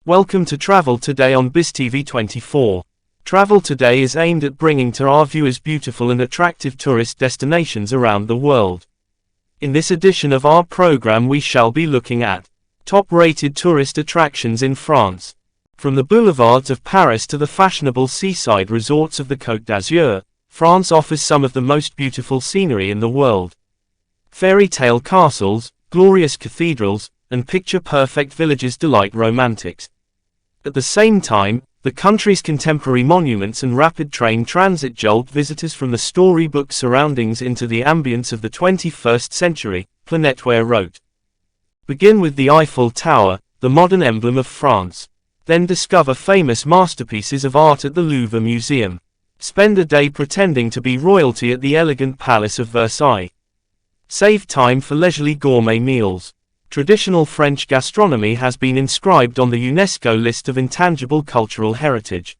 Welcome to Travel Today on BizTV24. Travel Today is aimed at bringing to our viewers beautiful and attractive tourist destinations around the world. In this edition of our program we shall be looking at top-rated tourist attractions in France. From the boulevards of Paris to the fashionable seaside resorts of the Côte d'Azur, France offers some of the most beautiful scenery in the world. Fairy tale castles, glorious cathedrals, and picture-perfect villages delight romantics. At the same time, the country's contemporary monuments and rapid train transit jolt visitors from the storybook surroundings into the ambience of the 21st century, Planetware wrote. Begin with the Eiffel Tower, the modern emblem of France. Then discover famous masterpieces of art at the Louvre Museum. Spend a day pretending to be royalty at the elegant Palace of Versailles. Save time for leisurely gourmet meals. Traditional French gastronomy has been inscribed on the UNESCO list of intangible cultural heritage.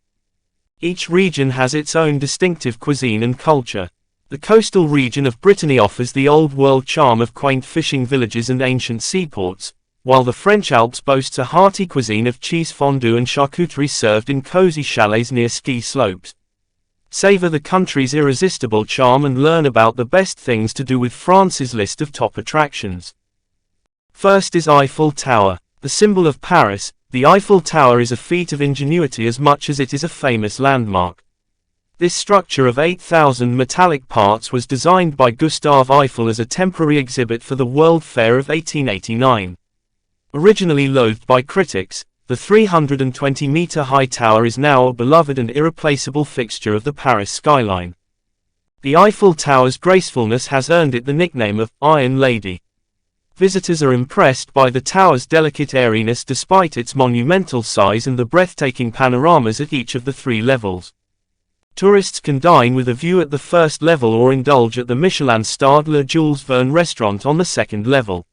Each region has its own distinctive cuisine and culture. The coastal region of Brittany offers the old-world charm of quaint fishing villages and ancient seaports, while the French Alps boasts a hearty cuisine of cheese fondue and charcuterie served in cozy chalets near ski slopes. Savor the country's irresistible charm and learn about the best things to do with France's list of top attractions. First is Eiffel Tower. The symbol of Paris, the Eiffel Tower is a feat of ingenuity as much as it is a famous landmark. This structure of 8,000 metallic parts was designed by Gustave Eiffel as a temporary exhibit for the World Fair of 1889. Originally loathed by critics, the 320-meter-high tower is now a beloved and irreplaceable fixture of the Paris skyline. The Eiffel Tower's gracefulness has earned it the nickname of Iron Lady. Visitors are impressed by the tower's delicate airiness despite its monumental size and the breathtaking panoramas at each of the three levels. Tourists can dine with a view at the first level or indulge at the Michelin-starred Le Jules Verne restaurant on the second level.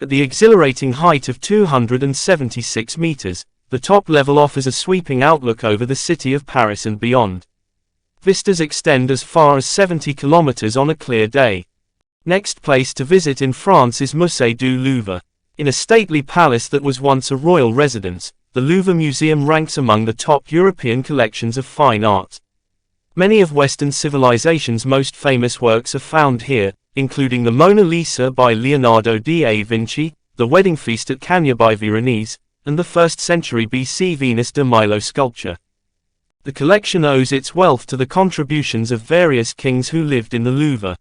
At the exhilarating height of 276 meters, the top level offers a sweeping outlook over the city of Paris and beyond. Vistas extend as far as 70 kilometers on a clear day. Next place to visit in France is Musée du Louvre. In a stately palace that was once a royal residence, the Louvre Museum ranks among the top European collections of fine art. Many of Western civilization's most famous works are found here, including the Mona Lisa by Leonardo da Vinci, the Wedding Feast at Cana by Veronese, and the 1st century BC Venus de Milo sculpture. The collection owes its wealth to the contributions of various kings who lived in the Louvre.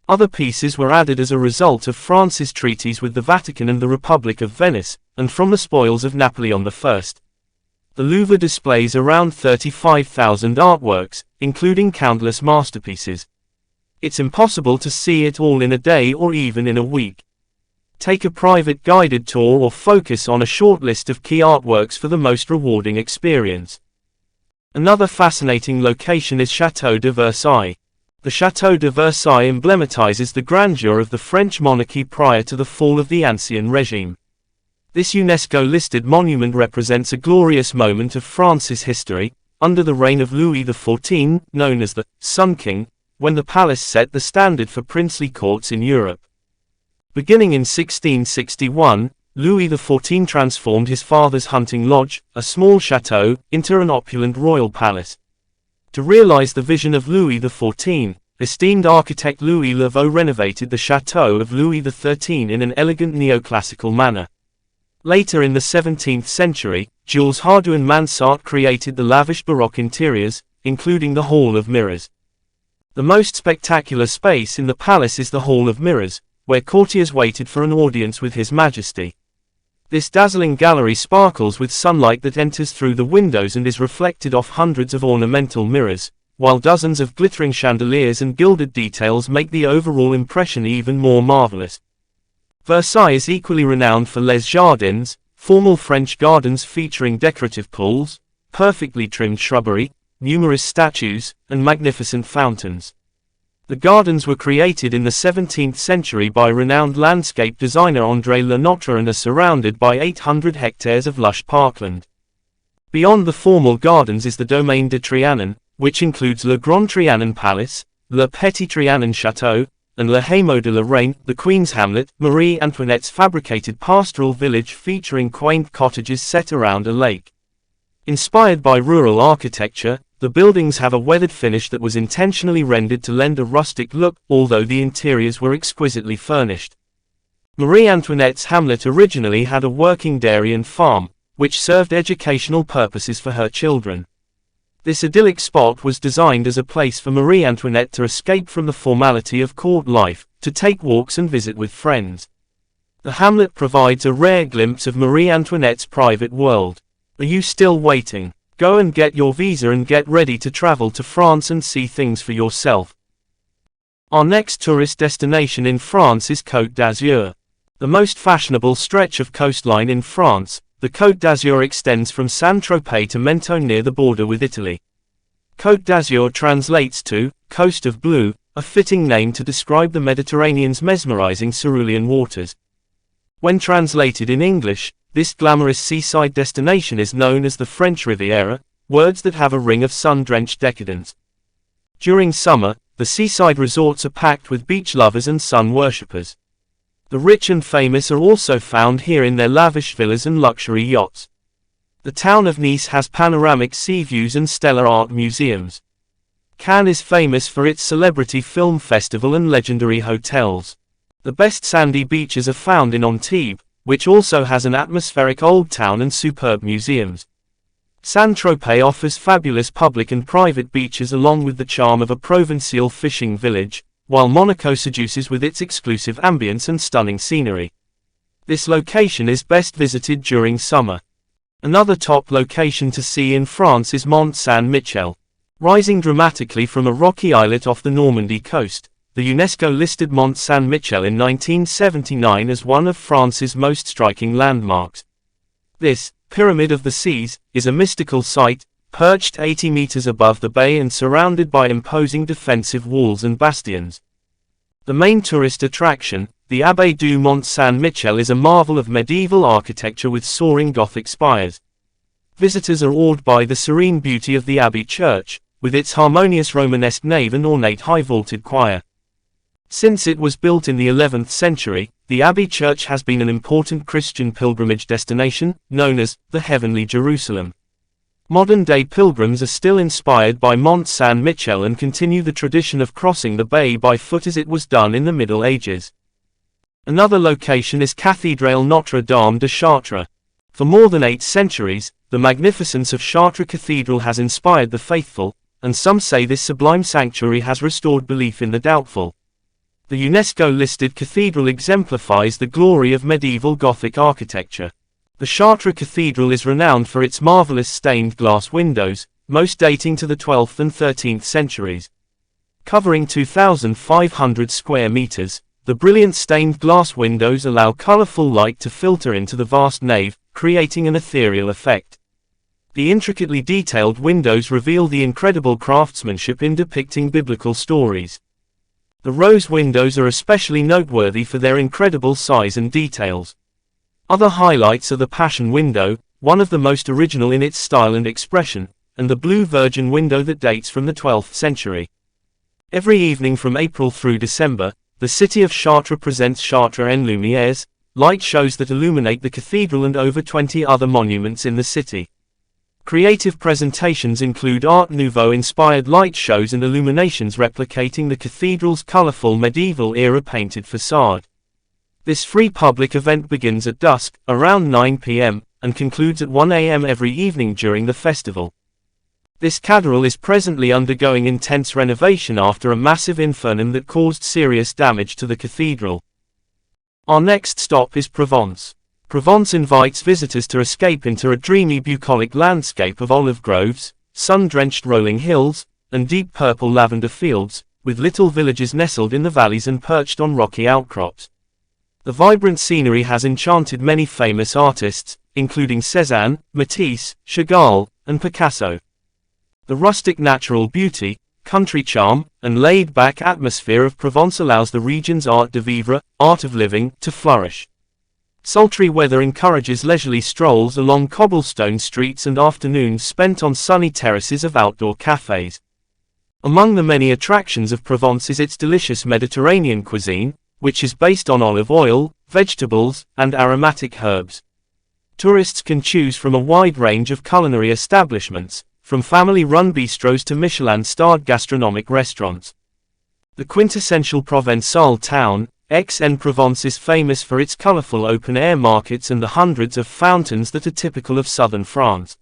Other pieces were added as a result of France's treaties with the Vatican and the Republic of Venice, and from the spoils of Napoleon I. The Louvre displays around 35,000 artworks, including countless masterpieces. It's impossible to see it all in a day or even in a week. Take a private guided tour or focus on a short list of key artworks for the most rewarding experience. Another fascinating location is Chateau de Versailles. The Chateau de Versailles emblematizes the grandeur of the French monarchy prior to the fall of the Ancien Regime. This UNESCO-listed monument represents a glorious moment of France's history, under the reign of Louis XIV, known as the Sun King, when the palace set the standard for princely courts in Europe. Beginning in 1661, Louis XIV transformed his father's hunting lodge, a small chateau, into an opulent royal palace. To realize the vision of Louis XIV, esteemed architect Louis Lavaux renovated the chateau of Louis XIII in an elegant neoclassical manner. Later in the 17th century, Jules Hardouin Mansart created the lavish Baroque interiors, including the Hall of Mirrors. The most spectacular space in the palace is the Hall of Mirrors, where courtiers waited for an audience with His Majesty. This dazzling gallery sparkles with sunlight that enters through the windows and is reflected off hundreds of ornamental mirrors, while dozens of glittering chandeliers and gilded details make the overall impression even more marvelous. Versailles is equally renowned for Les Jardins, formal French gardens featuring decorative pools, perfectly trimmed shrubbery, numerous statues, and magnificent fountains. The gardens were created in the 17th century by renowned landscape designer André Le Notre and are surrounded by 800 hectares of lush parkland. Beyond the formal gardens is the Domaine de Trianon, which includes Le Grand Trianon Palace, Le Petit Trianon Château, and Le Hameau de la Reine, the Queen's Hamlet, Marie Antoinette's fabricated pastoral village featuring quaint cottages set around a lake. Inspired by rural architecture, the buildings have a weathered finish that was intentionally rendered to lend a rustic look, although the interiors were exquisitely furnished. Marie Antoinette's hamlet originally had a working dairy and farm, which served educational purposes for her children. This idyllic spot was designed as a place for Marie Antoinette to escape from the formality of court life, to take walks and visit with friends. The hamlet provides a rare glimpse of Marie Antoinette's private world. Are you still waiting? Go and get your visa and get ready to travel to France and see things for yourself. Our next tourist destination in France is Côte d'Azur. The most fashionable stretch of coastline in France, the Côte d'Azur extends from Saint-Tropez to Menton near the border with Italy. Côte d'Azur translates to Coast of Blue, a fitting name to describe the Mediterranean's mesmerizing cerulean waters. When translated in English, this glamorous seaside destination is known as the French Riviera, words that have a ring of sun-drenched decadence. During summer, the seaside resorts are packed with beach lovers and sun worshippers. The rich and famous are also found here in their lavish villas and luxury yachts. The town of Nice has panoramic sea views and stellar art museums. Cannes is famous for its celebrity film festival and legendary hotels. The best sandy beaches are found in Antibes, which also has an atmospheric old town and superb museums. Saint-Tropez offers fabulous public and private beaches along with the charm of a provincial fishing village, while Monaco seduces with its exclusive ambience and stunning scenery. This location is best visited during summer. Another top location to see in France is Mont Saint-Michel. Rising dramatically from a rocky islet off the Normandy coast, the UNESCO listed Mont Saint-Michel in 1979 as one of France's most striking landmarks. This Pyramid of the Seas is a mystical site, perched 80 meters above the bay and surrounded by imposing defensive walls and bastions. The main tourist attraction, the Abbaye du Mont Saint-Michel, is a marvel of medieval architecture with soaring Gothic spires. Visitors are awed by the serene beauty of the Abbey Church, with its harmonious Romanesque nave and ornate high-vaulted choir. Since it was built in the 11th century, the Abbey Church has been an important Christian pilgrimage destination, known as the Heavenly Jerusalem. Modern-day pilgrims are still inspired by Mont Saint-Michel and continue the tradition of crossing the bay by foot as it was done in the Middle Ages. Another location is Cathédrale Notre-Dame de Chartres. For more than 8 centuries, the magnificence of Chartres Cathedral has inspired the faithful, and some say this sublime sanctuary has restored belief in the doubtful. The UNESCO-listed cathedral exemplifies the glory of medieval Gothic architecture. The Chartres Cathedral is renowned for its marvelous stained glass windows, most dating to the 12th and 13th centuries. Covering 2,500 square meters, the brilliant stained glass windows allow colorful light to filter into the vast nave, creating an ethereal effect. The intricately detailed windows reveal the incredible craftsmanship in depicting biblical stories. The rose windows are especially noteworthy for their incredible size and details. Other highlights are the Passion window, one of the most original in its style and expression, and the Blue Virgin window that dates from the 12th century. Every evening from April through December, the city of Chartres presents Chartres en Lumières, light shows that illuminate the cathedral and over 20 other monuments in the city. Creative presentations include Art Nouveau-inspired light shows and illuminations replicating the cathedral's colorful medieval-era painted facade. This free public event begins at dusk, around 9 p.m., and concludes at 1 a.m. every evening during the festival. This cathedral is presently undergoing intense renovation after a massive inferno that caused serious damage to the cathedral. Our next stop is Provence. Provence invites visitors to escape into a dreamy bucolic landscape of olive groves, sun-drenched rolling hills, and deep purple lavender fields, with little villages nestled in the valleys and perched on rocky outcrops. The vibrant scenery has enchanted many famous artists, including Cézanne, Matisse, Chagall, and Picasso. The rustic natural beauty, country charm, and laid-back atmosphere of Provence allows the region's art de vivre, art of living, to flourish. Sultry weather encourages leisurely strolls along cobblestone streets and afternoons spent on sunny terraces of outdoor cafes. Among the many attractions of Provence is its delicious Mediterranean cuisine, which is based on olive oil, vegetables, and aromatic herbs. Tourists can choose from a wide range of culinary establishments, from family-run bistros to Michelin-starred gastronomic restaurants. The quintessential Provençal town, Aix-en-Provence, is famous for its colorful open-air markets and the hundreds of fountains that are typical of southern France.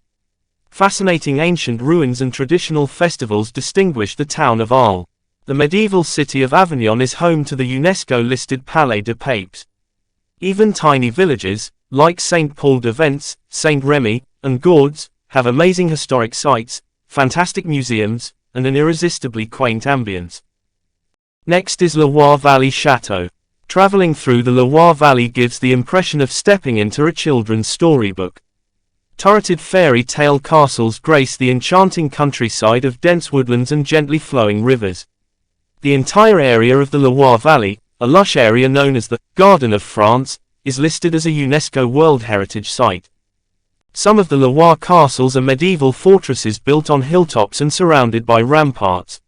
Fascinating ancient ruins and traditional festivals distinguish the town of Arles. The medieval city of Avignon is home to the UNESCO-listed Palais des Papes. Even tiny villages, like Saint-Paul-de-Vence, Saint-Remy, and Gourdes, have amazing historic sites, fantastic museums, and an irresistibly quaint ambience. Next is Loire Valley Chateau. Traveling through the Loire Valley gives the impression of stepping into a children's storybook. Turreted fairy tale castles grace the enchanting countryside of dense woodlands and gently flowing rivers. The entire area of the Loire Valley, a lush area known as the Garden of France, is listed as a UNESCO World Heritage Site. Some of the Loire castles are medieval fortresses built on hilltops and surrounded by ramparts.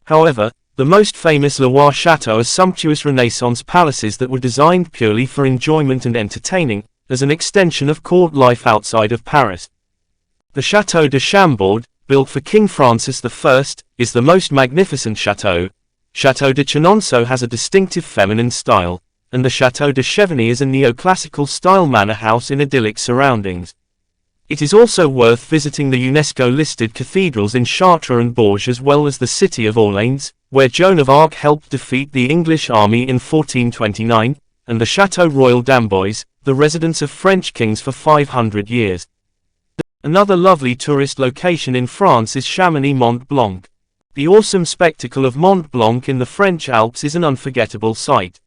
However, the most famous Loire chateaux are sumptuous Renaissance palaces that were designed purely for enjoyment and entertaining, as an extension of court life outside of Paris. The Chateau de Chambord, built for King Francis I, is the most magnificent chateau. Chateau de Chenonceau has a distinctive feminine style, and the Chateau de Chevigny is a neoclassical-style manor house in idyllic surroundings. It is also worth visiting the UNESCO-listed cathedrals in Chartres and Bourges, as well as the city of Orléans, where Joan of Arc helped defeat the English army in 1429, and the Château Royal d'Amboise, the residence of French kings for 500 years. Another lovely tourist location in France is Chamonix Mont Blanc. The awesome spectacle of Mont Blanc in the French Alps is an unforgettable sight.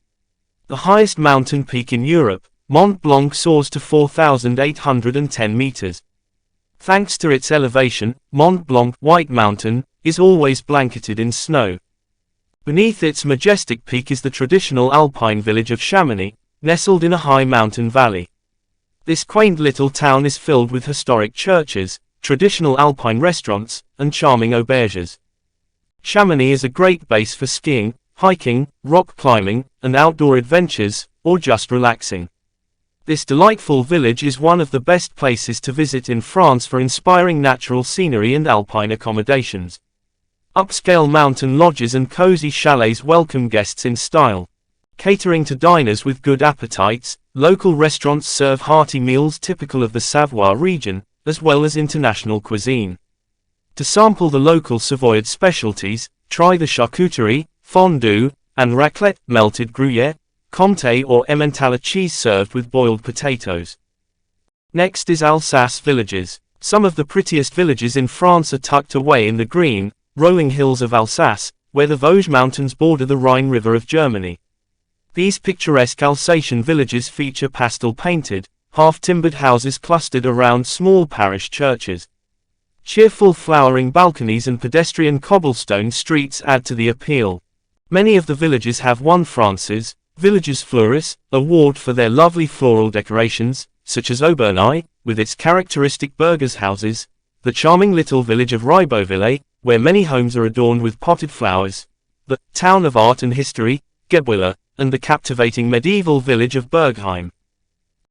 The highest mountain peak in Europe, Mont Blanc soars to 4,810 meters. Thanks to its elevation, Mont Blanc, White Mountain, is always blanketed in snow. Beneath its majestic peak is the traditional alpine village of Chamonix, nestled in a high mountain valley. This quaint little town is filled with historic churches, traditional alpine restaurants, and charming auberges. Chamonix is a great base for skiing, hiking, rock climbing, and outdoor adventures, or just relaxing. This delightful village is one of the best places to visit in France for inspiring natural scenery and alpine accommodations. Upscale mountain lodges and cozy chalets welcome guests in style. Catering to diners with good appetites, local restaurants serve hearty meals typical of the Savoie region, as well as international cuisine. To sample the local Savoyard specialties, try the charcuterie, fondue, and raclette, melted gruyere, comté or Emmentaler cheese served with boiled potatoes. Next is Alsace Villages. Some of the prettiest villages in France are tucked away in the green, rolling hills of Alsace, where the Vosges Mountains border the Rhine River of Germany. These picturesque Alsatian villages feature pastel-painted, half-timbered houses clustered around small parish churches. Cheerful flowering balconies and pedestrian cobblestone streets add to the appeal. Many of the villages have won France's Villages Fleuris award for their lovely floral decorations, such as Aubernay, with its characteristic burghers' houses, the charming little village of Ribeauvillé, where many homes are adorned with potted flowers, the town of art and history, Guebwiller, and the captivating medieval village of Bergheim.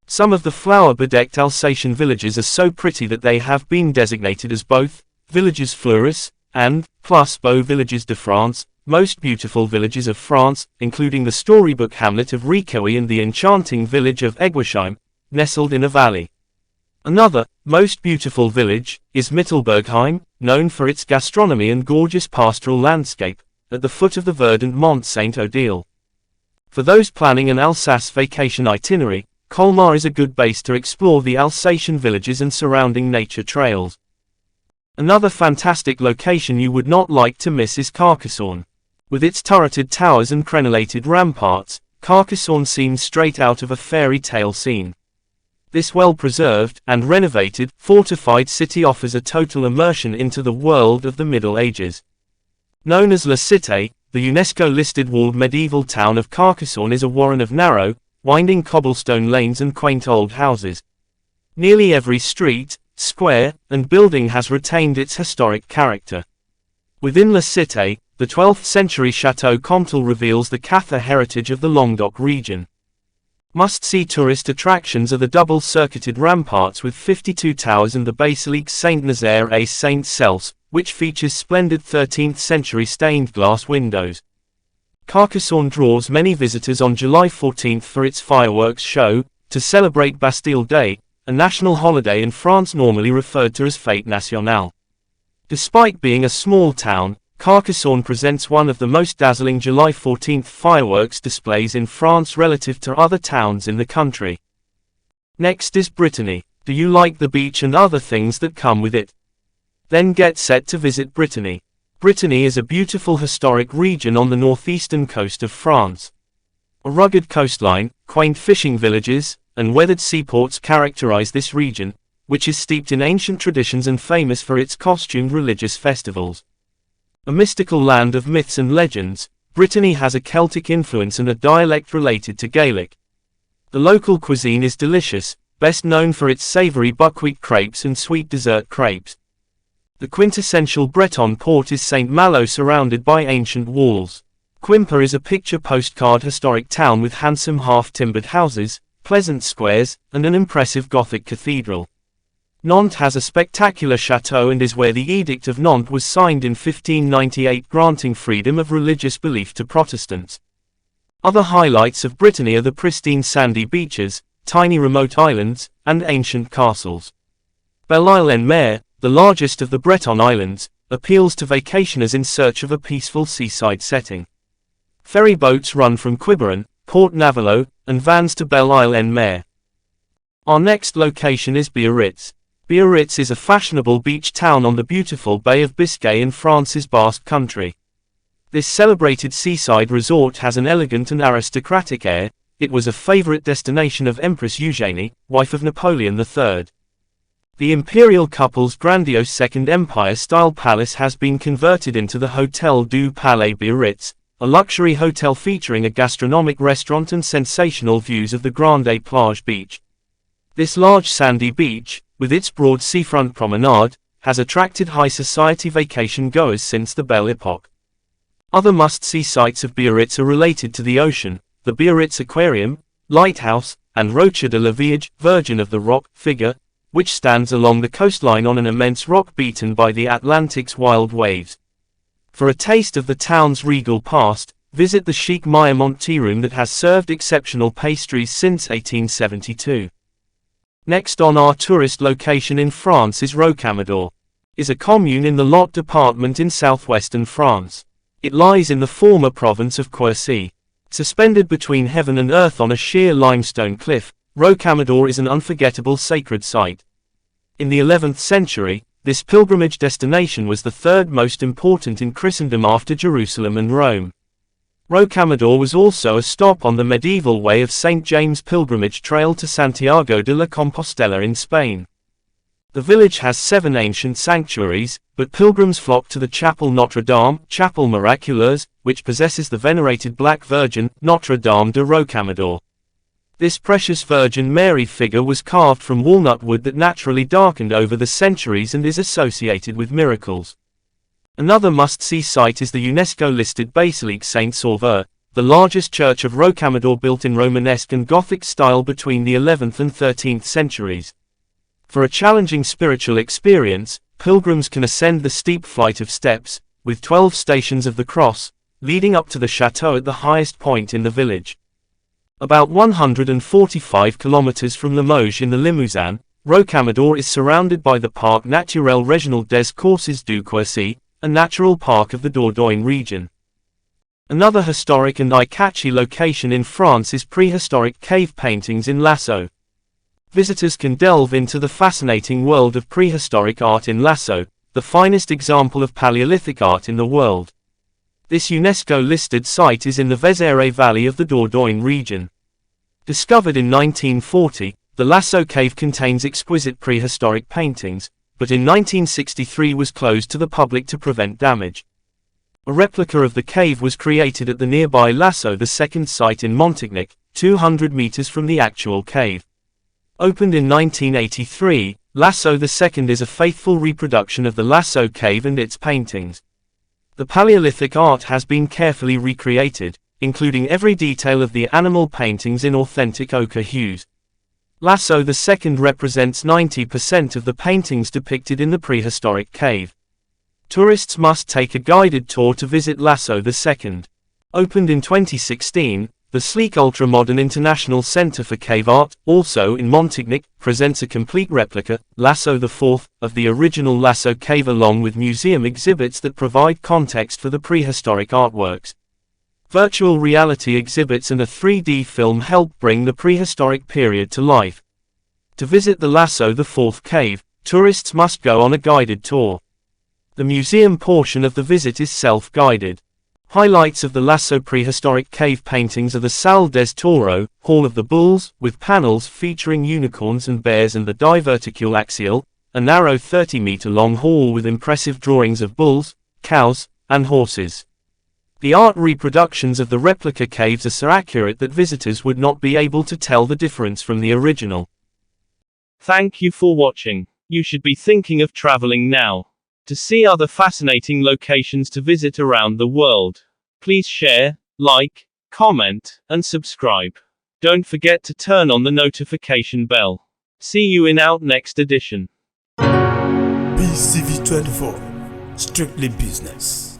Some of the flower-bedecked Alsatian villages are so pretty that they have been designated as both Villages Fleuris and Plus Beaux Villages de France, most beautiful villages of France, including the storybook hamlet of Riqueuille and the enchanting village of Eguisheim, nestled in a valley. Another, most beautiful village, is Mittelbergheim, known for its gastronomy and gorgeous pastoral landscape, at the foot of the verdant Mont Saint-Odile. For those planning an Alsace vacation itinerary, Colmar is a good base to explore the Alsatian villages and surrounding nature trails. Another fantastic location you would not like to miss is Carcassonne. With its turreted towers and crenellated ramparts, Carcassonne seems straight out of a fairy tale scene. This well-preserved and renovated, fortified city offers a total immersion into the world of the Middle Ages. Known as La Cité, the UNESCO-listed walled medieval town of Carcassonne is a warren of narrow, winding cobblestone lanes and quaint old houses. Nearly every street, square, and building has retained its historic character. Within La Cité, the 12th century Chateau Comtal reveals the Cathar heritage of the Languedoc region. Must-see tourist attractions are the double-circuited ramparts with 52 towers and the Basilique Saint-Nazaire et Saint-Cels, which features splendid 13th-century stained-glass windows. Carcassonne draws many visitors on July 14 for its fireworks show, to celebrate Bastille Day, a national holiday in France normally referred to as Fête Nationale. Despite being a small town, Carcassonne presents one of the most dazzling July 14 fireworks displays in France relative to other towns in the country. Next is Brittany. Do you like the beach and other things that come with it? Then get set to visit Brittany. Brittany is a beautiful historic region on the northeastern coast of France. A rugged coastline, quaint fishing villages, and weathered seaports characterize this region, which is steeped in ancient traditions and famous for its costumed religious festivals. A mystical land of myths and legends, Brittany has a Celtic influence and a dialect related to Gaelic. The local cuisine is delicious, best known for its savory buckwheat crepes and sweet dessert crepes. The quintessential Breton port is Saint Malo, surrounded by ancient walls. Quimper is a picture postcard historic town with handsome half-timbered houses, pleasant squares, and an impressive Gothic cathedral. Nantes has a spectacular chateau and is where the Edict of Nantes was signed in 1598, granting freedom of religious belief to Protestants. Other highlights of Brittany are the pristine sandy beaches, tiny remote islands, and ancient castles. Belle-Île-en-Mer, the largest of the Breton islands, appeals to vacationers in search of a peaceful seaside setting. Ferry boats run from Quiberon, Port Navalo, and Vannes to Belle-Île-en-Mer. Our next location is Biarritz. Biarritz is a fashionable beach town on the beautiful Bay of Biscay in France's Basque Country. This celebrated seaside resort has an elegant and aristocratic air. It was a favorite destination of Empress Eugénie, wife of Napoleon III. The imperial couple's grandiose Second Empire-style palace has been converted into the Hôtel du Palais Biarritz, a luxury hotel featuring a gastronomic restaurant and sensational views of the Grande Plage beach. This large sandy beach, with its broad seafront promenade, has attracted high society vacation goers since the Belle Epoque. Other must-see sites of Biarritz are related to the ocean: the Biarritz Aquarium, Lighthouse, and Rocha de la Vierge, Virgin of the Rock, figure, which stands along the coastline on an immense rock beaten by the Atlantic's wild waves. For a taste of the town's regal past, visit the chic Myrmont tea room that has served exceptional pastries since 1872. Next on our tourist location in France is Rokamador. Is a commune in the Lot department in southwestern France. It lies in the former province of Quercy. Suspended between heaven and earth on a sheer limestone cliff, Rokamador is an unforgettable sacred site. In the 11th century, this pilgrimage destination was the third most important in Christendom after Jerusalem and Rome. Rokamador was also a stop on the medieval way of St. James pilgrimage trail to Santiago de la Compostela in Spain. The village has 7 ancient sanctuaries, but pilgrims flock to the Chapel Notre Dame, Chapel Miraculeuse, which possesses the venerated Black Virgin, Notre Dame de Rokamador. This precious Virgin Mary figure was carved from walnut wood that naturally darkened over the centuries and is associated with miracles. Another must-see site is the UNESCO-listed Basilique Saint-Sauveur, the largest church of Rokamador built in Romanesque and Gothic style between the 11th and 13th centuries. For a challenging spiritual experience, pilgrims can ascend the steep flight of steps, with 12 stations of the cross, leading up to the chateau at the highest point in the village. About 145 kilometers from Limoges in the Limousin, Rokamador is surrounded by the Parc Naturel Régional des Courses du Quercy, a natural park of the Dordogne region. Another historic and eye-catchy location in France is prehistoric cave paintings in Lasso. Visitors can delve into the fascinating world of prehistoric art in Lasso, the finest example of Paleolithic art in the world. This UNESCO-listed site is in the Vézère Valley of the Dordogne region. Discovered in 1940, the Lasso cave contains exquisite prehistoric paintings, but in 1963 was closed to the public to prevent damage. A replica of the cave was created at the nearby Lasso, the second site in Montignac, 200 meters from the actual cave. Opened in 1983, Lasso II is a faithful reproduction of the Lasso cave and its paintings. The Paleolithic art has been carefully recreated, including every detail of the animal paintings in authentic ochre hues. Lasso II represents 90% of the paintings depicted in the prehistoric cave. Tourists must take a guided tour to visit Lasso II. Opened in 2016, the sleek ultra-modern International Center for Cave Art, also in Montignac, presents a complete replica, Lasso IV, of the original Lasso cave along with museum exhibits that provide context for the prehistoric artworks. Virtual reality exhibits and a 3D film help bring the prehistoric period to life. To visit the Lasso IV cave, tourists must go on a guided tour. The museum portion of the visit is self-guided. Highlights of the Lasso prehistoric cave paintings are the Salle des Taureaux, Hall of the Bulls, with panels featuring unicorns and bears, and the Diverticule Axial, a narrow 30-meter-long hall with impressive drawings of bulls, cows, and horses. The art reproductions of the replica caves are so accurate that visitors would not be able to tell the difference from the original. Thank you for watching. You should be thinking of traveling now. To see other fascinating locations to visit around the world, please share, like, comment, and subscribe. Don't forget to turn on the notification bell. See you in our next edition. BCV24, strictly business.